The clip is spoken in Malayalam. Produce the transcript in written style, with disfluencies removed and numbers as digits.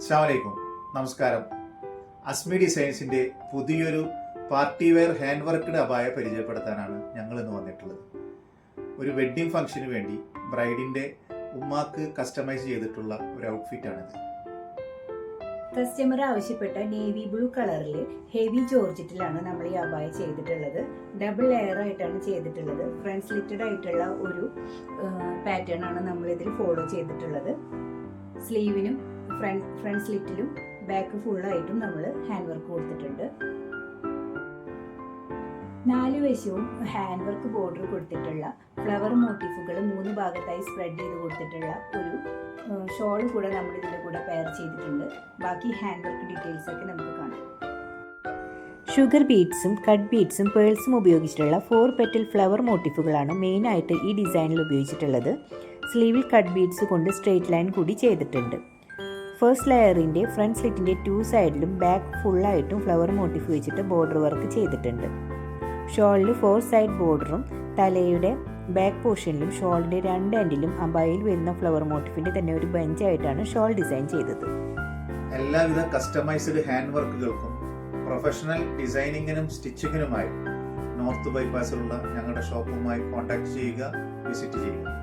അസ്സലാമു അലൈക്കും, നമസ്കാരം. അസ്മി ഡിസൈൻസിന്റെ പുതിയൊരു പാർട്ടി വെയർ ഹാൻഡ് വർക്ക്ഡ് അബായ പരിചയപ്പെടുത്താനാണ് ഞങ്ങൾ ഇന്ന് വന്നിട്ടുള്ളത്. ഒരു വെഡ്ഡിംഗ് ഫംഗ്ഷന് വേണ്ടി ബ്രൈഡിന്റെ ഉമ്മാക്ക് കസ്റ്റമൈസ് ചെയ്തിട്ടുള്ള ഒരു ഔട്ട്ഫിറ്റാണിത്. കസ്റ്റമർ ആവശ്യപ്പെട്ട നേവി ബ്ലൂ കളറിൽ ഹെവി ജോർജറ്റിലാണ് നമ്മൾ ഈ അബായ ചെയ്തിട്ടുള്ളത്. ഡബിൾ ലെയർ ആയിട്ടാണ് ചെയ്തിട്ടുള്ളത്. ഫ്രണ്ട് സ്ലിറ്റഡ് ആയിട്ടുള്ള ഒരു പാറ്റേൺ ആണ് നമ്മൾ ഇതിൽ ഫോളോ ചെയ്തിട്ടുള്ളത്. സ്ലീവിനും ഫ്രണ്ട് സ്ലിറ്റിലും ബാക്ക് ഫുള്ളായിട്ടും നമ്മൾ ഹാൻഡ് വർക്ക് കൊടുത്തിട്ടുണ്ട്. 4 വശവും ഹാൻഡ് വർക്ക് ബോർഡർ കൊടുത്തിട്ടുള്ള ഫ്ലവർ മോട്ടീഫുകൾ 3 ഭാഗത്തായി സ്പ്രെഡ് ചെയ്ത് കൊടുത്തിട്ടുള്ള ഒരു ഷോൾ കൂടെ നമ്മൾ ഇതിൻ്റെ കൂടെ പെയർ ചെയ്തിട്ടുണ്ട്. ബാക്കി ഹാൻഡ് വർക്ക് ഡീറ്റെയിൽസ് ഒക്കെ നമുക്ക് കാണാം. ഷുഗർ ബീഡ്സും കട്ട് ബീഡ്സും പേൾസും ഉപയോഗിച്ചിട്ടുള്ള 4 പെറ്റൽ ഫ്ലവർ മോട്ടീഫുകളാണ് മെയിനായിട്ട് ഈ ഡിസൈനിൽ ഉപയോഗിച്ചിട്ടുള്ളത്. സ്ലീവിൽ കട്ട് ബീഡ്സ് കൊണ്ട് സ്ട്രെയിറ്റ് ലൈൻ കൂടി ചെയ്തിട്ടുണ്ട്. ഫസ്റ്റ് ലെയറിൻ്റെ ഫ്രണ്ട് സ്ലിറ്റിൻ്റെ 2 സൈഡിലും ബാക്ക് ഫുള്ളായിട്ടും ഫ്ലവർ മോട്ടീഫ് വെച്ചിട്ട് ബോർഡർ വർക്ക് ചെയ്തിട്ടുണ്ട്. ഷോളിൽ 4 സൈഡ് ബോർഡറും തലയുടെ ബാക്ക് പോർഷനിലും ഷോളിൻ്റെ 2 എൻഡിലും അബായയിൽ വരുന്ന ഫ്ലവർ മോട്ടീഫിൻ്റെ തന്നെ ഒരു ബഞ്ചായിട്ടാണ് ഷോൾ ഡിസൈൻ ചെയ്തത്. എല്ലാവിധ കസ്റ്റമൈസ്ഡ് ഹാൻഡ് വർക്കുകൾക്കും പ്രൊഫഷണൽ ഡിസൈനിങ്ങിനും സ്റ്റിച്ചിങ്ങിനുമായി നോർത്ത് ബൈപ്പാസിലുള്ള ഞങ്ങളുടെ ഷോപ്പുമായി കോൺടാക്ട് ചെയ്യുക, വിസിറ്റ് ചെയ്യുക.